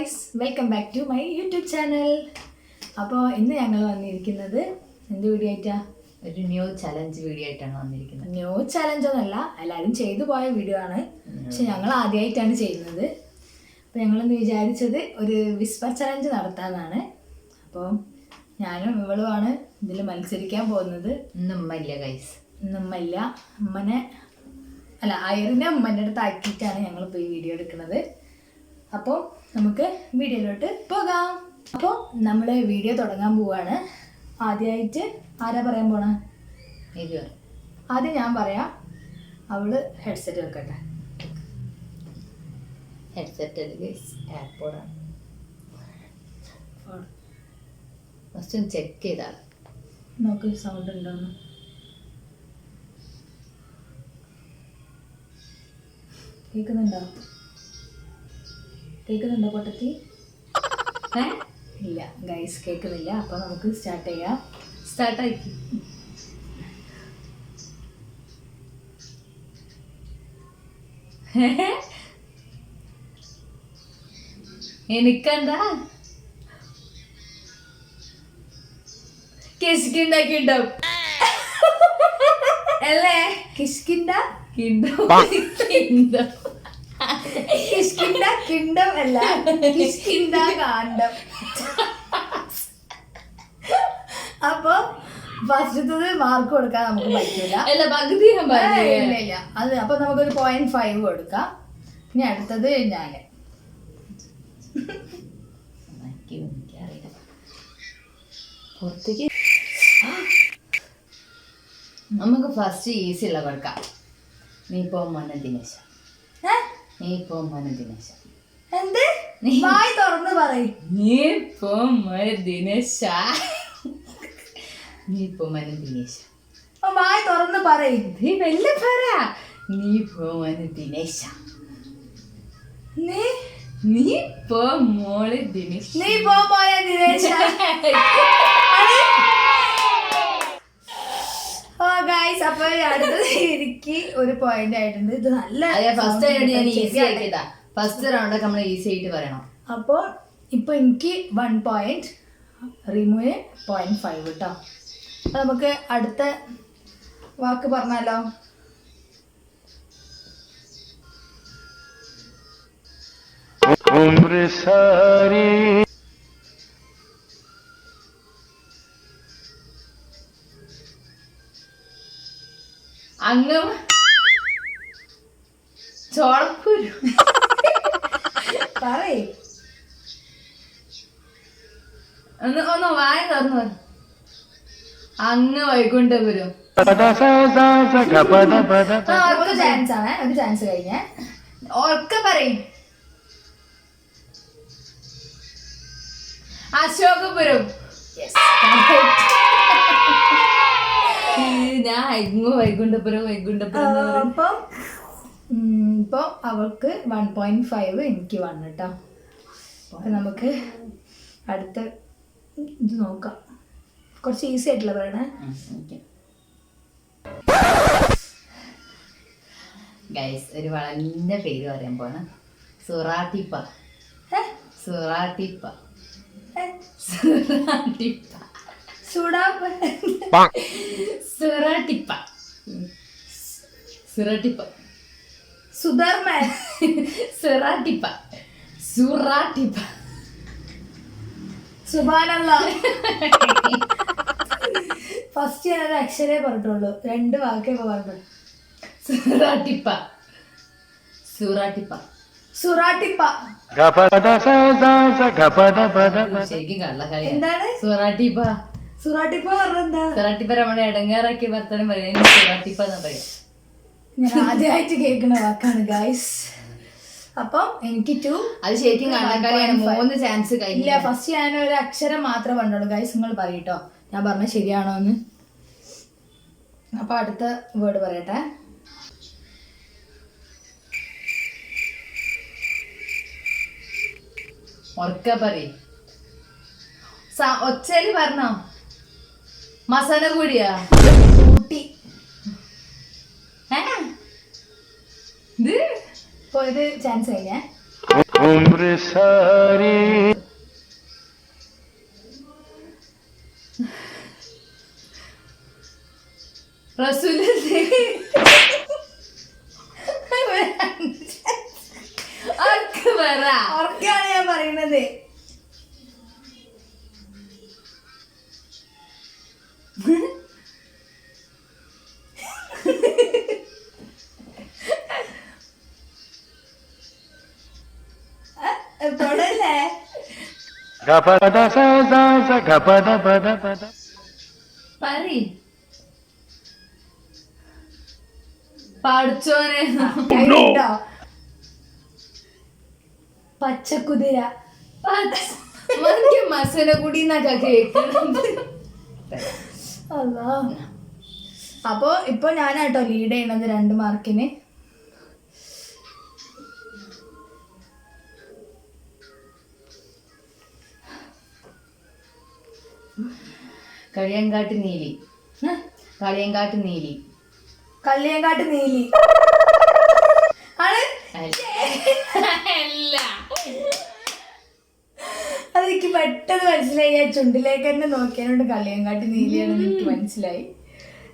Guys, welcome back to my YouTube channel. അപ്പോൾ ഇന്ന് ഞങ്ങൾ വന്നിരിക്കുന്നത് എന്ത് വീഡിയോ ആയിട്ടാ? ഒരു ന്യൂ ചലഞ്ച് വീഡിയോ ആയിട്ടാണ് വന്നിരിക്കുന്നത്. ന്യൂ ചലഞ്ച് ഒന്നല്ല, എല്ലാവരും ചെയ്തു പോയ വീഡിയോ ആണ്. പക്ഷെ ഞങ്ങൾ ആദ്യമായിട്ടാണ് ചെയ്യുന്നത്. അപ്പോൾ ഞങ്ങളെന്ന് വിചാരിച്ചത് ഒരു വിസ്പർ ചലഞ്ച് നടത്താനാണ്. അപ്പോൾ ഞാനും ഇവളുമാണ് ഇതിൽ മത്സരിക്കാൻ പോകുന്നത്. ഇന്ന് ഉമ്മയില്ല ഗൈസ്, ഇന്നുമ്മയില്ല. അയറിനെ ഉമ്മൻ്റെ അടുത്ത് ആക്കിയിട്ടാണ് ഞങ്ങളിപ്പോൾ ഈ വീഡിയോ എടുക്കുന്നത്. അപ്പോൾ നമുക്ക് വീഡിയോയിലോട്ട് പോകാം. അപ്പോൾ നമ്മൾ വീഡിയോ തുടങ്ങാൻ പോവാണ്. ആദ്യമായിട്ട് ആരാ പറയാൻ പോണ? ആദ്യം ഞാൻ പറയാം. അവള് ഹെഡ്സെറ്റ് വെക്കട്ടെ. ഹെഡ്സെറ്റ് എയർപോർട്ടാണ്. ഫസ്റ്റ് ഒന്ന് ചെക്ക് ചെയ്താൽ നോക്ക് സൗണ്ട് ഉണ്ടോന്ന്. കേൾക്കുന്നുണ്ടോ പൊട്ടത്തി? ഇല്ല ഗൈസ്, കേൾക്കുന്നില്ല. അപ്പോൾ നമുക്ക് സ്റ്റാർട്ട് ചെയ്യാം. സ്റ്റാർട്ടാക്കി. എനിക്കെന്താ കിസ്കിണ്ടാക്കിണ്ടാവും അല്ലേ? കിഷ്കിണ്ട കിണ്ടം കിഷ്കിണ്ട കിണ്ടം അല്ല, കിഷ്കിണ്ട കാണ്ടം. അപ്പൊ ഫസ്റ്റത്തത് മാർക്ക് കൊടുക്കാൻ നമുക്ക് പറ്റൂല. അല്ല, പകുതി ഇല്ല. അത് അപ്പൊ നമുക്കൊരു 0.5 കൊടുക്കാം. ഇനി അടുത്തത് ഞാന്. നമുക്ക് ഫസ്റ്റ് ഈസി ഉള്ള കൊടുക്കാം. നീ പോ മോനെ ദിനേശ. എന്ത് വായി തുറന്ന് പറയും? നീ പോ മോനെ ദിനേശ. വായി തുറന്ന് പറയും. വെല്ല പറ. നീ പോ മോനെ ദിനേശ. നീ പോ മോളെ ദിനേശ. നീ പോ മോനെ ദിനേശ. അപ്പൊ അടുത്തത് എനിക്ക് ഒരു പോയിന്റ് ആയിട്ടുണ്ട്. ഇത് നല്ല ഫസ്റ്റ് റൗണ്ടൊക്കെ നമ്മൾ ഈസി ആയിട്ട് പറയണം. അപ്പോൾ ഇപ്പൊ എനിക്ക് 1 പോയിന്റ്, റിമുവിന് 0.5 കേട്ടോ. അപ്പൊ നമുക്ക് അടുത്ത വാക്ക് പറഞ്ഞാലോ? അങ്ങ് ചോളപ്പൂരു പറയേ. ഒന്ന് വായ തുറന്നു. അങ്ങ് വൈകുണ്ഠപുരം. ഒരു ചാൻസ് ആണ്, ഒരു ചാൻസ് കഴിഞ്ഞേ. ഒക്കെ പറയും. അശോകപുരം. ഞാൻ വൈകുണ്ഠപുരം. അപ്പം ഇപ്പൊ അവൾക്ക് 1.5, എനിക്ക് 1 കേട്ടോ. അപ്പൊ നമുക്ക് അടുത്ത ഇത് നോക്കാം. കുറച്ച് ഈസി ആയിട്ടുള്ള പറയണേ. ഗൈസ്, ഒരു വളഞ്ഞ പേര് പറയാൻ പോണ. സുറാട്ടിപ്പ. സുറാട്ടിപ്പ. സുറാട്ടിപ്പ. സുറാട്ടിപ്പ. സുറാട്ടിപ്പ. സുധർമ്മൻ. സുറാട്ടിപ്പ. സുറാട്ടിപ്പ. സുബ്ഹാനല്ലാഹ്. ഫസ്റ്റ് ഞാൻ ഒരു അക്ഷരേ പറഞ്ഞിട്ടുള്ളൂ, 2 വാക്കേ പറഞ്ഞു. സുറാട്ടിപ്പ. സുറാട്ടിപ്പ. സുറാട്ടിപ്പ. ശരിക്കും കള്ളക്കളി. എന്താണ് സുറാട്ടിപ്പ? സുറാട്ടിപ്പ പറഞ്ഞെന്താ? സുറാട്ടിപ്പ നമ്മളെ ഇടങ്ങേറാക്കി വർത്തനം പറയാം. സുറാട്ടിപ്പ എന്നാ പറയാം. ഞാൻ ആദ്യമായിട്ട് കേൾക്കുന്ന വാക്കാണ് ഗൈസ്. അപ്പം എനിക്ക് 2. അത് ശരിക്കും കള്ളക്കളിയാണ്. 3 ചാൻസ് ഇല്ല, ഫസ്റ്റ് ഞാൻ ഒരു അക്ഷരം മാത്രമേ പറഞ്ഞുള്ളൂ. ഗൈസ് നിങ്ങൾ പറയട്ടോ ഞാൻ പറഞ്ഞത് ശരിയാണോ എന്ന്. അപ്പൊ അടുത്ത വേർഡ് പറയട്ടെ. ഉറക്ക പറയും. ഒച്ചയില് പറഞ്ഞോ? മസാല കൂടിയാ ഊട്ടി. ഇത് ഒരു ചാൻസ് കഴിഞ്ഞേ. उम्र सारी റസൂല് അവർക്ക് പറ. ഓർക്കാണ് ഞാൻ പറയുന്നത്. തൊടല്ലേ गपद सा सा सा गपद पद पद പറയ്. പഠിച്ചോനെ. കേട്ടോ? പച്ചക്കുതിര. മസനഗുടി എന്നൊക്കെ കേൾക്കുന്നത്. അല്ലാ. അപ്പൊ ഇപ്പൊ ഞാനാട്ടോ ലീഡ് ചെയ്യണത് 2 മാർക്കിന്. കളിയങ്കാട്ട് നീലി. കളിയങ്കാട്ട് നീലി. കള്ളിയങ്കാട്ട് നീലി ആണ്. അല്ല. അതെനിക്ക് പെട്ടെന്ന് മനസ്സിലായി. ഞാൻ ചുണ്ടിലേക്ക് തന്നെ നോക്കിയതുകൊണ്ട് കള്ളിയങ്കാട്ട് നീലിയാണെന്ന് എനിക്ക് മനസ്സിലായി.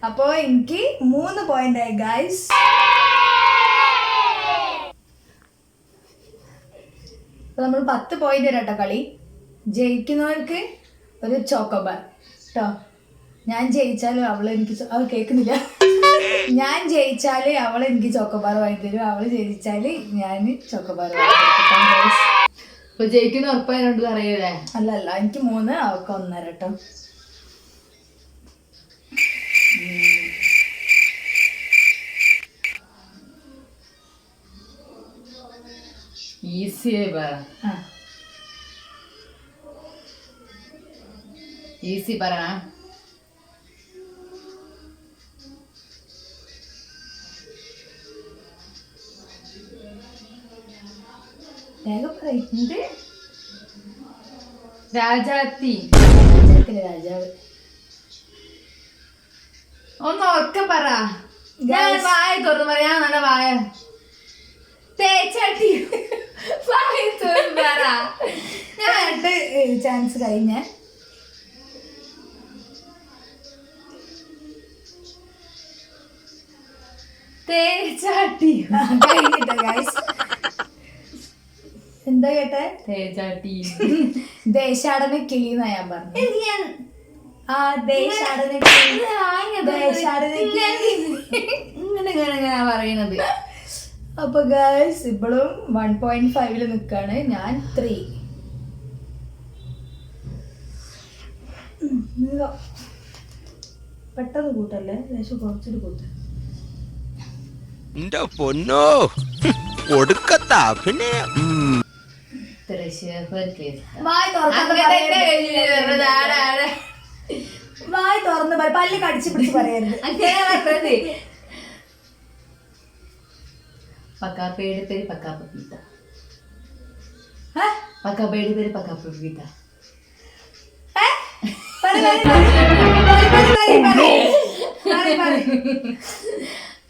അപ്പോ എനിക്ക് 3 പോയിന്റ് ആയി ഗൈസ്. നമ്മൾ 10 പോയിന്റ് തരാട്ടോ കളി. ജയിക്കുന്നവർക്ക് ഒരു ചോക്കോബാർ കേട്ടോ. ഞാൻ ജയിച്ചാലും അവൾ എനിക്ക് അവൾ കേൾക്കുന്നില്ല. ഞാൻ ജയിച്ചാല് അവൾ എനിക്ക് ചോക്കോബാർ വാങ്ങി തരും. അവള് ജയിച്ചാല് ഞാൻ ചോക്കോബാർ വാങ്ങി തരും. ഇപ്പൊ ജയിക്കുന്ന ഉറപ്പായതുകൊണ്ട് അറിയൂലേ? അല്ല എനിക്ക് 3, അവൾക്ക് 1.5 കേട്ടോ. ഈസിയായി പറ. ഈസി പറ. വേഗം പറയുന്നത്. രാജാത്തി. രാജാവ്. ഒന്ന് ഉറക്കെ പറ. ഞാൻ വായ തുറന്നു പറയാ. നല്ല വായ. തേച്ചാട്ടി. വായ തുറന്നു പറ. ഞാൻ ചാൻസ് കഴിഞ്ഞ. തേച്ചാട്ടി. കഴിഞ്ഞിട്ടോ ഗൈസ്. എന്താ കേട്ടെ? തേച്ചാട്ടി. ദേശാടന കിളി എന്നാ ഞാൻ പറഞ്ഞു. ആ ദേശാടന കിളി. ദേശാടന കിളി ഇങ്ങനെ പറയണത്. അപ്പൊ ഗൈസ് ഇപ്പോഴും 1.5 നിക്കാണ്. ഞാൻ 3. പെട്ടെന്ന് കൂട്ടല്ലേ, ലേശം കുറച്ചിട്ട് കൂട്ട്. പൊന്നോ ഒടുക്കത്ത അഭിനയം. വായ് തുറന്ന് പല്ല് കടിച്ചു പിടിച്ച് പറയരുത്. പക്കാപ്പയുടെ പേര് പക്കാപ്പ പീത്ത. പക്കാപ്പയുടെ പേര് പക്കാപ്പ പീത്ത.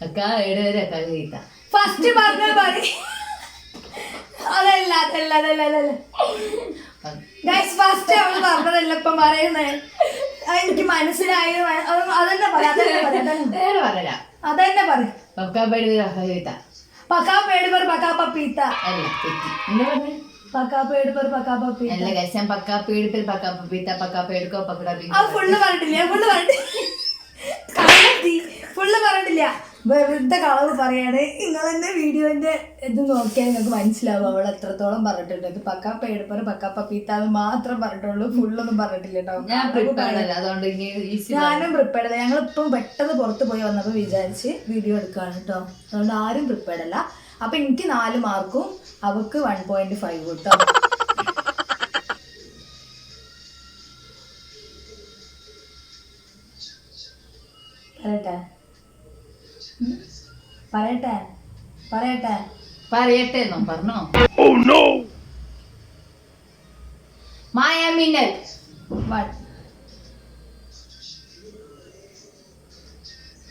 അക്കായുടെ പേര് അക്കാ പീത്ത. ഫസ്റ്റ് പറഞ്ഞ പറ. അതല്ല ഫസ്റ്റ് അവള് പറഞ്ഞതല്ല ഇപ്പം പറയുന്നേ. എനിക്ക് മനസ്സിലായത് അതന്നെ പറയാ. അതന്നെ പറ. പക്കാപ്പയുടെ പേര് അക്കാ പീത്ത. പക്കാപ്പേട് പേർ പക്കാപ്പ പീത്ത. അല്ല തെറ്റി. എന്താ പറഞ്ഞേ? പക്കാപ്പേട് പേർ പക്കാപ്പ പീത്ത. അല്ല ഗൈസ്, ഞാൻ പക്കാപ്പയുടെ പേര് പക്കാപ്പ പീത്ത. പക്കാപ്പേടുക്കോ പക്കട പീത്ത. അത് ഫുള്ള് പറഞ്ഞിട്ടില്ല. ഫുള്ള് പറഞ്ഞിട്ടില്ല. വെറുതെ കളവ് പറയാണ്. നിങ്ങൾ തന്നെ വീഡിയോന്റെ ഇത് നോക്കിയാൽ നിങ്ങൾക്ക് മനസ്സിലാവും അവൾ എത്രത്തോളം പറഞ്ഞിട്ടുണ്ട്. ഇത് പക്കാപ്പേട് പേർ പക്കാപ്പ പീത്ത എന്ന് മാത്രം പറഞ്ഞിട്ടുള്ളൂ. ഫുള്ളൊന്നും പറഞ്ഞിട്ടില്ല കേട്ടോ. ഞാനും പ്രിപ്പയർഡ് അല്ല. ഞങ്ങളിപ്പം പെട്ടെന്ന് പുറത്ത് പോയി വന്നപ്പോൾ വിചാരിച്ച് വീഡിയോ എടുക്കുകയാണ് കേട്ടോ. അതുകൊണ്ട് ആരും പ്രിപ്പയർഡ് അല്ല. അപ്പൊ എനിക്ക് 4 മാർക്കും അവക്ക് 1.5 കേട്ടോ. പറയട്ടെ എന്നോ പറഞ്ഞോ? മായാമിന്നൽ.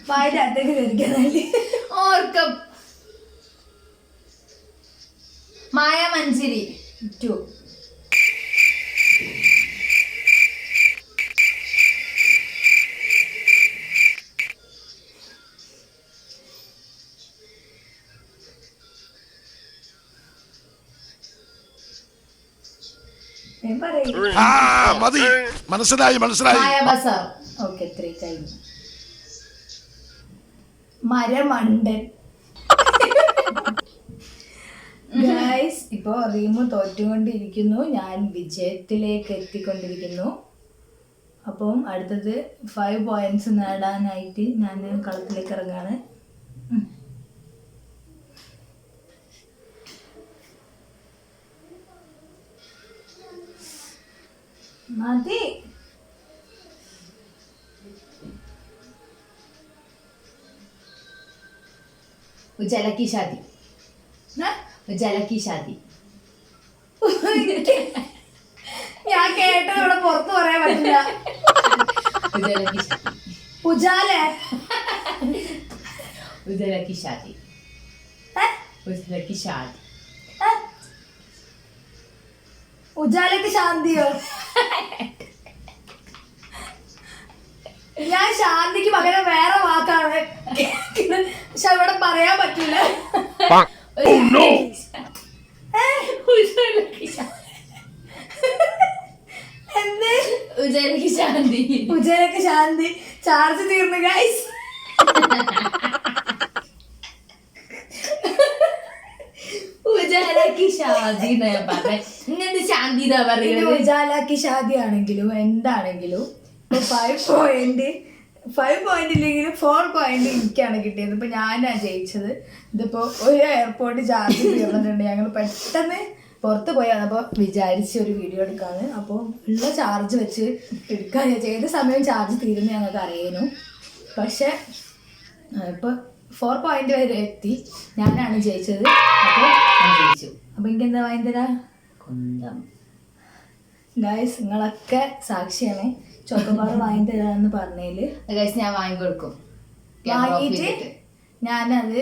വായുടെ അകത്തേക്ക് ധരിക്കാനല്ലേ? ഓർക്കം. മായ മഞ്ചരി 2. ഞാൻ പറയും. മതി മനസ്സിലായി മായ ബസാർ. ഓക്കെ 3 കഴിഞ്ഞു. മരമണ്ടൻ. ഗൈസ് ഇപ്പോ റീമു തോറ്റുകൊണ്ടിരിക്കുന്നു, ഞാൻ വിജയത്തിലേക്ക് എത്തിക്കൊണ്ടിരിക്കുന്നു. അപ്പം അടുത്തത് 5 പോയിന്റ്സ് നേടാനായിട്ട് ഞാൻ കളത്തിലേക്ക് ഇറങ്ങാണ്. മതി. ഉജാല കി ഷാദി. ഉജാല കി ഷാദി. ഞാൻ കേട്ടത് ഇവിടെ പുറത്ത് പറയാൻ പറ്റില്ല. ഉജാല കി ഷാദി. ഉജാല ഉജാല കി ഷാദി. ഉജാല കി ഷാദി. ഉജാലക്ക് ശാന്തിയോ? ഞാൻ ശാന്തിക്ക് പകരം വേറെ വാക്കാണ്, പക്ഷെ ഇവിടെ പറയാൻ പറ്റൂല. എന്ത്? ഉജാലക്ക് ശാന്തി. ഉജാലക്ക് ശാന്തി. ചാർജ് തീർന്നു ഗൈസ്. ഉജാലക്ക് ഷാദി ഞാൻ പറഞ്ഞേ. ഇങ്ങനെ ശാന്തി പറയുന്നത്. ഉജാലക്ക് ശാദി ആണെങ്കിലും എന്താണെങ്കിലും 5 പോയിന്റ് ഇല്ലെങ്കിലും 4 പോയിന്റ് എനിക്കാണ് കിട്ടിയത്. ഇപ്പൊ ഞാനാ ജയിച്ചത്. ഇതിപ്പോ ഒരു എയർപോർട്ട് ചാർജ് തീർന്നിട്ടുണ്ട്. ഞങ്ങൾ പെട്ടെന്ന് പുറത്ത് പോയി വന്നപ്പോൾ വിചാരിച്ച് ഒരു വീഡിയോ എടുക്കാന്ന്. അപ്പോൾ ഉള്ള ചാർജ് വെച്ച് എടുക്കാൻ ഏത് സമയം ചാർജ് തീരുന്ന ഞങ്ങൾക്ക് അറിയാനും. പക്ഷെ ഇപ്പൊ 4 പോയിന്റ് വരെ എത്തി. ഞാനാണ് ജയിച്ചത്. അപ്പോൾ ജയിച്ചു. അപ്പൊ എനിക്ക് എന്താ വാങ്ങി തരാ? കുന്തം. ഗൈസ് നിങ്ങളൊക്കെ സാക്ഷിയാണ്. ചോക്കോബാർ വാങ്ങി തരാന്ന് പറഞ്ഞതില് ഗൈസ് ഞാൻ വാങ്ങിക്കൊടുക്കും. വാങ്ങിയിട്ട് ഞാനത്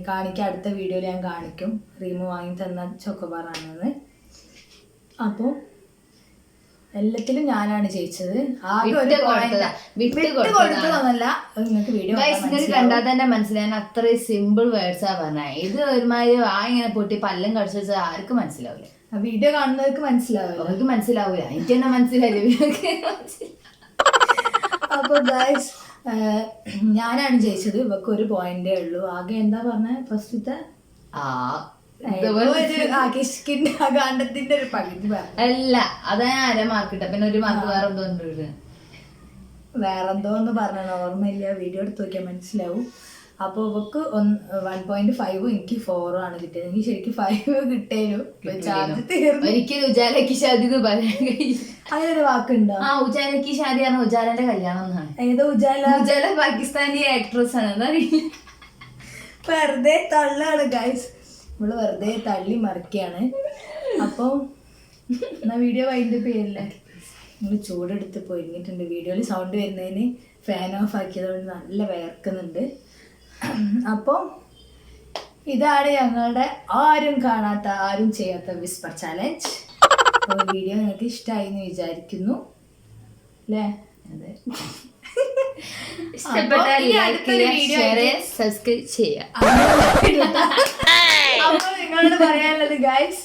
കാണിക്കാം. അടുത്ത വീഡിയോയിൽ ഞാൻ കാണിക്കും റീമു വാങ്ങി തന്ന ചോക്കോബാറാണെന്ന്. അപ്പോൾ എല്ലാത്തിലും ഞാനാണ് ജയിച്ചത്. ആകെ ഒരു കൊടുത്തതല്ല. നിങ്ങൾക്ക് വീഡിയോ കണ്ടാൽ തന്നെ മനസ്സിലായി. അത്രയും സിമ്പിൾ വേർഡ്സാ പറഞ്ഞ. ഇത് ഒരുമാതിരി ഇങ്ങനെ പൊട്ടി പല്ലും കടിച്ചു വെച്ചാൽ ആർക്കും മനസ്സിലാവില്ല. വീഡിയോ കാണുന്നവർക്ക് മനസ്സിലാവില്ല. അവർക്ക് മനസ്സിലാവൂല. എനിക്ക് തന്നെ മനസ്സിലായില്ല. അപ്പൊ ഗൈസ് ഞാനാണ് ജയിച്ചത്. ഇവക്ക് 1 പോയിന്റേ ഉള്ളൂ. ആകെ എന്താ പറഞ്ഞ ഫസ്റ്റത്തെ ഗാന്ധത്തിന്റെ ഒരു പകുതി അല്ല. അതാ ഞാൻ 1/2 മാർക്ക് ഇട്ട. പിന്നെ 1 മാർക്ക് വേറെ എന്തോ വേറെന്തോന്ന് പറഞ്ഞ ഓർമ്മയില്ല. വീഡിയോ എടുത്ത് നോക്കിയാൽ മനസ്സിലാവും. അപ്പൊ ഇവക്ക് 1.5 എനിക്ക് 4 ആണ് കിട്ടിയത്. എനിക്ക് ശരിക്കും 5 കിട്ടേനു. ചാർജ് തീർന്നു. ഒരിക്കലും ഉജാലക്ക് ഷാദി എന്ന് പറയാൻ കഴിയും. അങ്ങനൊരു വാക്കുണ്ടോ? ഉജാലക്ക് ഷാദി ആണ് ഉജാലന്റെ കല്യാണം എന്നാണ്. ഏതോ ഉജാല? ഉജാല പാകിസ്ഥാനി ആക്ട്രസ് ആണ്. അതറിയില്ല. വെറുതെ തള്ളാണ് ഗൈസ്. നമ്മള് വെറുതെ തള്ളി മറിക്കാണ്. അപ്പൊ എന്നാ വീഡിയോ അതിന്റെ പേരില്ലേ നമ്മള് ചൂടെടുത്ത് പൊരിഞ്ഞിട്ടുണ്ട്. വീഡിയോയിൽ സൗണ്ട് വരുന്നതിന് ഫാൻ ഓഫ് ആക്കിയതുകൊണ്ട് നല്ല വേർക്കുന്നുണ്ട്. അപ്പോൾ ഇതാണ് ഞങ്ങളുടെ ആരും കാണാത്ത ആരും ചെയ്യാത്ത വിസ്പർ ചാലഞ്ച്. വീഡിയോ നിങ്ങൾക്ക് ഇഷ്ടമായി എന്ന് വിചാരിക്കുന്നു അല്ലേ? അതെ. ഇഷ്ടപ്പെട്ടാൽ സബ്സ്ക്രൈബ് ചെയ്യാം. അപ്പോൾ നിങ്ങളോട് പറയാനുള്ളത് ഗൈസ്,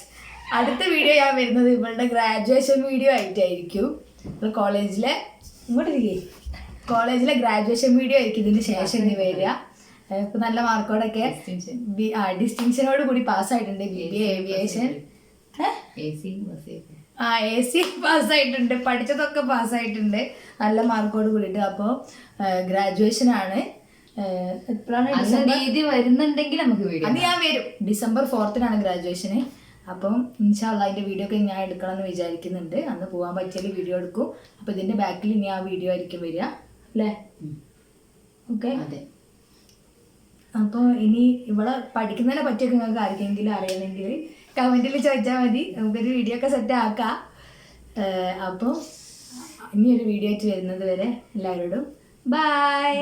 അടുത്ത വീഡിയോ ഞാൻ വരുന്നത് ഇവളുടെ ഗ്രാജുവേഷൻ വീഡിയോ ആയിട്ടായിരിക്കും. കോളേജിലെ ഗ്രാജുവേഷൻ വീഡിയോ ആയിരിക്കും ഇതിന് ശേഷം ഇനി വരിക. ഇപ്പൊ നല്ല മാർക്കോടൊക്കെ ഡിസ്റ്റിങ്ഷനോട് കൂടി പാസ്സായിട്ടുണ്ട്. BBA aviation AC പാസ്സായിട്ടുണ്ട്. പഠിച്ചതൊക്കെ പാസ്സായിട്ടുണ്ട് നല്ല മാർക്കോട് കൂടിയിട്ട്. അപ്പോൾ ഗ്രാജുവേഷൻ ആണ്. രീതി വരുന്നുണ്ടെങ്കിൽ നമുക്ക് വീഡിയോ അത് ഞാൻ വരും. December 4th ഗ്രാജുവേഷന്. അപ്പം ഇൻഷാല്ലാ അതിൻ്റെ വീഡിയോ ഒക്കെ ഞാൻ എടുക്കണം എന്ന് വിചാരിക്കുന്നുണ്ട്. അന്ന് പോകാൻ പറ്റിയാൽ വീഡിയോ എടുക്കും. അപ്പോൾ ഇതിൻ്റെ ബാക്കിൽ ഇനി ആ വീഡിയോ ആയിരിക്കും വരിക അല്ലേ? ഓക്കെ. അതെ. അപ്പോൾ ഇനി ഇവിടെ പഠിക്കുന്നതിനെ പറ്റിയൊക്കെ നിങ്ങൾക്ക് ആർക്കെങ്കിലും അറിയണമെങ്കിൽ കമൻറ്റിൽ ചോദിച്ചാൽ മതി. നമുക്കൊരു വീഡിയോ ഒക്കെ സെറ്റ് ആക്കാം. അപ്പോൾ ഇനിയൊരു വീഡിയോ ആയിട്ട് വരുന്നത് വരെ എല്ലാവരോടും ബൈ.